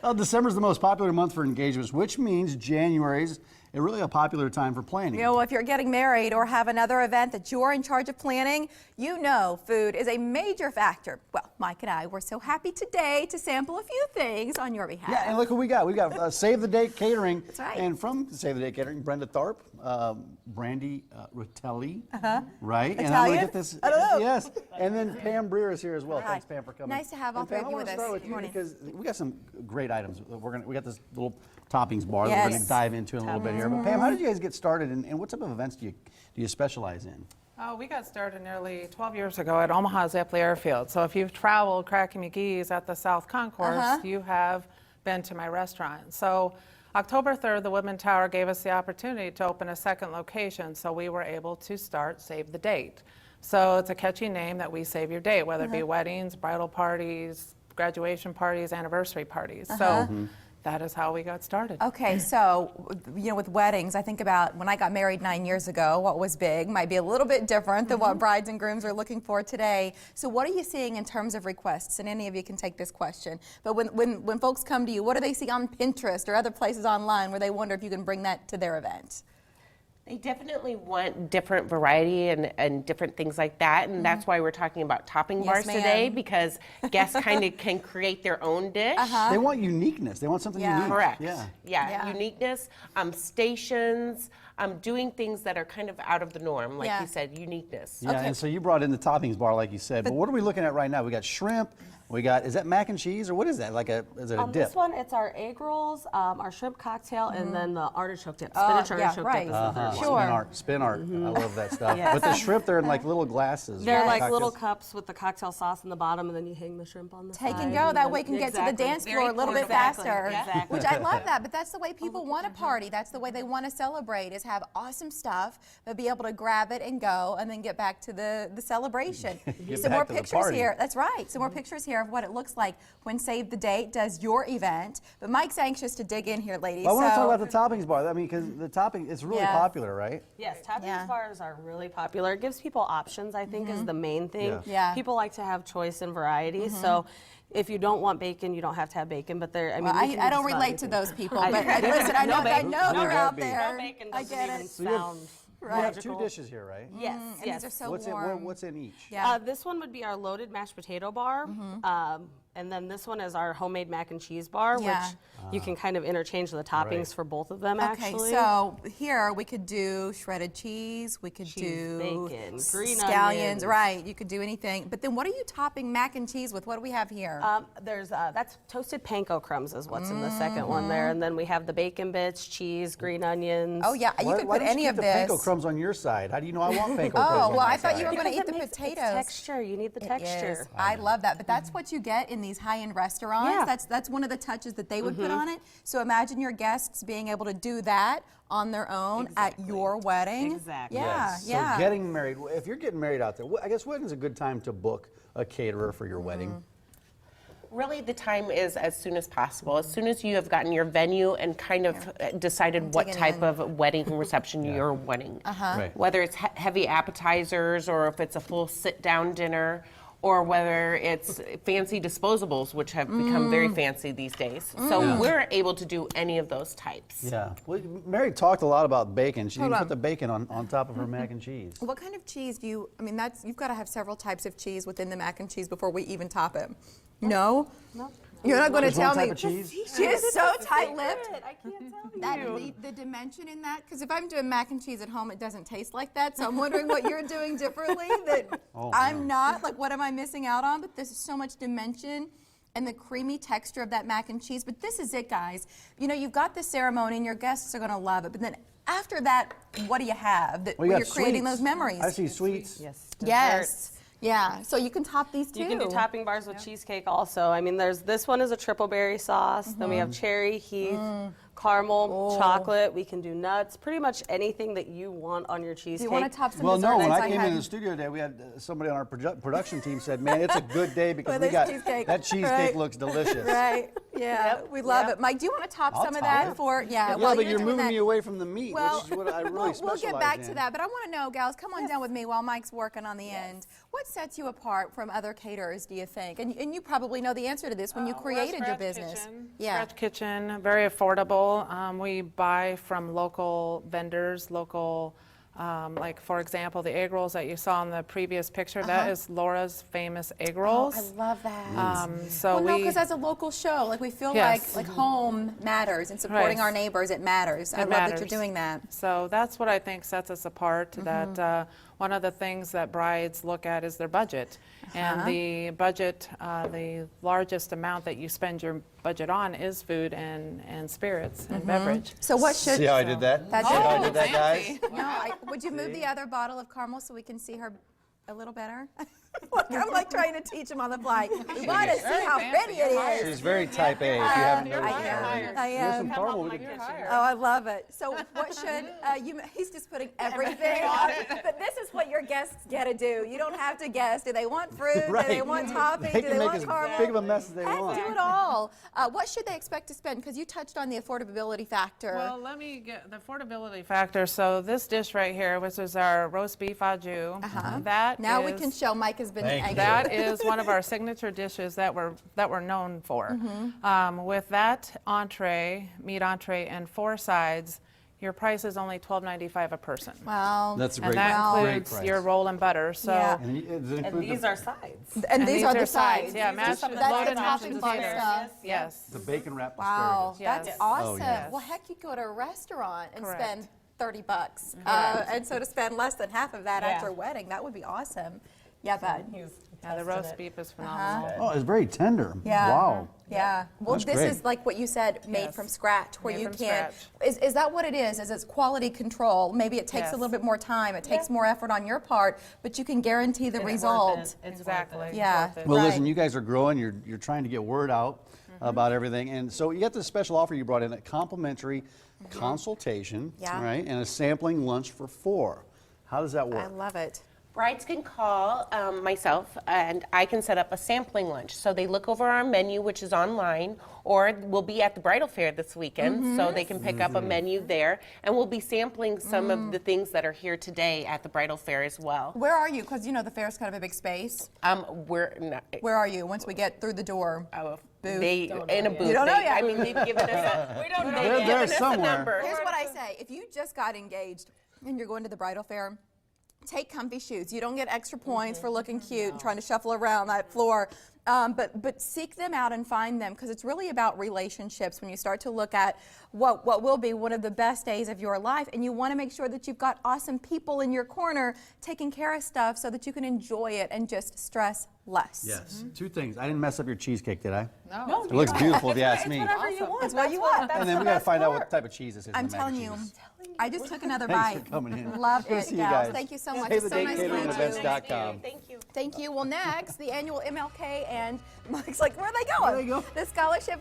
Well, December's the most popular month for engagements, which means January's really a popular time for planning. You know, if you're getting married or have another event that you're in charge of planning, you know food is a major factor. Well, Mike and I were so happy today to sample a few things on your behalf. Yeah, and look who we got. We got Save the Date Catering. That's right. And from Save the Date Catering, Brenda Tharp, Brandy Rotelli, right? Italian? And I'm going to get this. I don't know. Yes. And then Pam Breer is here as well. Right. Thanks, Pam, for coming. Nice to have all And three Pam, of you I with wanna us. start with Good you morning. because we got some great items. We got this little toppings bar that we're going Yes. to dive into in a little bit here. But Pam, how did you guys get started, and what type of events do you specialize in? Oh, we got started nearly 12 years ago at Omaha's Epley Airfield. So if you've traveled Cracky McGee's at the South Concourse, you have been to my restaurant. So October 3rd, the Woodman Tower gave us the opportunity to open a second location, so we were able to start Save the Date. So it's a catchy name that we save your date, whether it be weddings, bridal parties, graduation parties, anniversary parties. So that is how we got started. Okay, so, you know, with weddings, I think about when I got married 9 years ago, what was big might be a little bit different than what brides and grooms are looking for today. So what are you seeing in terms of requests? And any of you can take this question. But when folks come to you, what do they see on Pinterest or other places online where they wonder if you can bring that to their event? They definitely want different variety and different things like that, and that's why we're talking about topping bars today, because guests kind of can create their own dish. They want uniqueness. They want something unique. Correct. Yeah. Uniqueness, stations, doing things that are kind of out of the norm, like you said, uniqueness. Yeah, and so you brought in the toppings bar, like you said. But what are we looking at right now? We got shrimp. We got, is that mac and cheese, or what is that? Like is it a dip? This one, it's our egg rolls, our shrimp cocktail, and then the artichoke dip, spinach artichoke dip. Is the third one. Spin art. I love that stuff. But the shrimp, they're in like little glasses. They're like cocktails. little cups with the cocktail sauce in the bottom, and then you hang the shrimp on the side. Take and go. That way you can get to the dance floor a little bit faster. Exactly. Which I love that, but that's the way people want to party. That's the way they want to celebrate, is have awesome stuff, but be able to grab it and go and then get back to the celebration. Some more pictures here. That's right. Some more pictures here of what it looks like when Save the Date does your event. But Mike's anxious to dig in here, ladies. Well, I want to talk about the toppings bar. I mean, because the topping, it's really popular, right? Yes, toppings bars are really popular. It gives people options, I think, is the main thing. Yeah. People like to have choice and variety, so if you don't want bacon, you don't have to have bacon, but there, I mean, Well, I don't relate to those people, but listen, I know they're out there. No bacon I doesn't get even it. sound You have logical. 2 dishes here, right? Yes, And yes. these are so What's warm. what's in each? Yeah. This one would be our loaded mashed potato bar, and then this one is our homemade mac and cheese bar, Yeah. which you can kind of interchange the toppings for both of them, Okay, actually. so here we could do shredded cheese, we could do bacon, green scallions, onions. right, you could do anything. But then what are you topping mac and cheese with? What do we have here? There's that's toasted panko crumbs is what's in the second one there, and then we have the bacon bits, cheese, green onions. Oh yeah, you could Why put don't any you of keep this. the panko crumbs on your side? How do you know I want panko crumbs Oh, on well, my I thought you were side? going to eat Because the it makes- potatoes. It's texture. You need the It texture. is. I love that, but that's what you get in these high-end restaurants. Yeah. That's one of the touches that they would put on it. So imagine your guests being able to do that on their own at your wedding. Exactly. Yeah, Yes. yeah. So getting married, if you're getting married out there, I guess when is a good time to book a caterer for your wedding? Really, the time is as soon as possible. As soon as you have gotten your venue and kind of decided what digging type in. of wedding reception you're wanting. Right. Whether it's heavy appetizers or if it's a full sit-down dinner, or whether it's fancy disposables, which have become very fancy these days. So we're able to do any of those types. Yeah. Well, Mary talked a lot about bacon. She Hold didn't on. put the bacon on top of her mac and cheese. What kind of cheese do you, I mean, you've got to have several types of cheese within the mac and cheese before we even top it. No? No. You're not going to Just one tell type me. of cheese? She is so tight-lipped. I can't tell you. The dimension in that, because if I'm doing mac and cheese at home, it doesn't taste like that. So I'm wondering what you're doing differently that I'm not. Like, what am I missing out on? But there's so much dimension and the creamy texture of that mac and cheese. But this is it, guys. You know, you've got the ceremony, and your guests are going to love it. But then after that, what do you have that Well, you where got you're creating sweets. those memories? I see sweets. Yes. Yes. Yeah. So you can top these too. You can do topping bars with cheesecake also. I mean, this one is a triple berry sauce. Then we have cherry, heath, caramel, chocolate. We can do nuts. Pretty much anything that you want on your Do cheesecake. you want to top some Well, no, desserts? when I came into the studio today, we had somebody on our production team said, man, it's a good day because Well, we got, there's cheesecake. that cheesecake Right. looks delicious. Right. Yeah. We love it. Mike, do you want to top I'll some of top that it. for? Yeah. Yeah, while but you're doing moving that, me away from the meat, Well, which is what I really we'll specialize get back in. to that, but I want to know, gals, come on down with me while Mike's working on the end. What sets you apart from other caterers, do you think? And you probably know the answer to this when you We're a created your scratch business. kitchen. Yeah. Scratch kitchen, very affordable. We buy from local vendors, local, like for example, the egg rolls that you saw in the previous picture. That is Laura's famous egg Oh, rolls. I love that. So Well, no, we, because as a local show, like we feel Yes. like home matters and supporting Right. our neighbors, it matters. I love that you're matters. doing that. So that's what I think sets us apart, that one of the things that brides look at is their budget. And the budget, the largest amount that you spend your budget on is food and spirits and beverage. So what should... See how I did that? That's See how I it. did that, guys? No, would you move the other bottle of caramel so we can see her a little better? Look, I'm like trying to teach him on the fly. We want to see how pretty it is. She's very type A, if you haven't noticed. I Here's am. some caramel. We could- Oh, I love it. So what should you? He's just putting everything on. But this is what your guests get to do. You don't have to guess. Do they want fruit? Right. Do they want topping? They Do can they make want as caramel? big of a mess as they Let's want. do it all. What should they expect to spend? Because you touched on the affordability factor. Well, let me get the affordability factor. So this dish right here, which is our roast beef au jus, that now we is- can show Mike has been Thank you. angry. That is one of our signature dishes that we're known for. With that entree, meat entree, and 4 sides, your price is only $12.95 a person. Wow. That's a And great, that great includes price. your roll and butter. So Yeah. And does it And include these the, are sides. And these are the sides. Yeah, These are mashed, some of the That's loaded the mashed topping bar potatoes. stuff. Yes. the bacon wrapped Wow, asparagus? Yes. that's Oh, awesome. yes. Well, heck, you go to a restaurant and Correct. spend $30, and so to spend less than half of that at your wedding, that would be awesome. Yeah, bud. Yeah, the roast beef is phenomenal. Oh, it's very tender. Yeah. Wow. Yeah. Well, That's this great. is like what you said, made Yes. from scratch, where Made you from can. scratch. Is that what it is? Is it's quality control? Maybe it takes a Yes. little bit more time. It takes more effort on your part, but you can guarantee the result. Exactly. Yeah. Worth it. Well, Right. listen, you guys are growing. You're trying to get word out about everything, and so you got this special offer you brought in, a complimentary consultation, Yeah. right, and a sampling lunch for 4. How does that work? I love it. Brides can call myself and I can set up a sampling lunch. So they look over our menu, which is online, or we'll be at the bridal fair this weekend, so they can pick up a menu there. And we'll be sampling some of the things that are here today at the bridal fair as well. Where are you? Because you know the fair's kind of a big space. We're not, Where are you once we get through the door? Booth. they in a booth. You don't know They- yet. I mean, they've given us a. We don't know. They're They've there given us a somewhere. number. Here's what I say. If you just got engaged and you're going to the bridal fair, take comfy shoes. You don't get extra points for looking cute and trying to shuffle around that floor. But seek them out and find them, because it's really about relationships when you start to look at what will be one of the best days of your life, and you want to make sure that you've got awesome people in your corner taking care of stuff so that you can enjoy it and just stress less. Yes. 2 things. I didn't mess up your cheesecake, did I? No. It looks beautiful if you ask me. Whatever you want. It's what you want. And then we got to find out what type of cheese this is. I'm in the mac and telling you. cheese. I just took another Thanks bite. for coming in. Love Good to it, see you gals. guys. Thank you so much. Save It's the so Date nice to Catering meet and you. events.com. Thank you. Thank you. Well, next, the annual MLK and Mike's like, where are they going? Where they go? The scholarship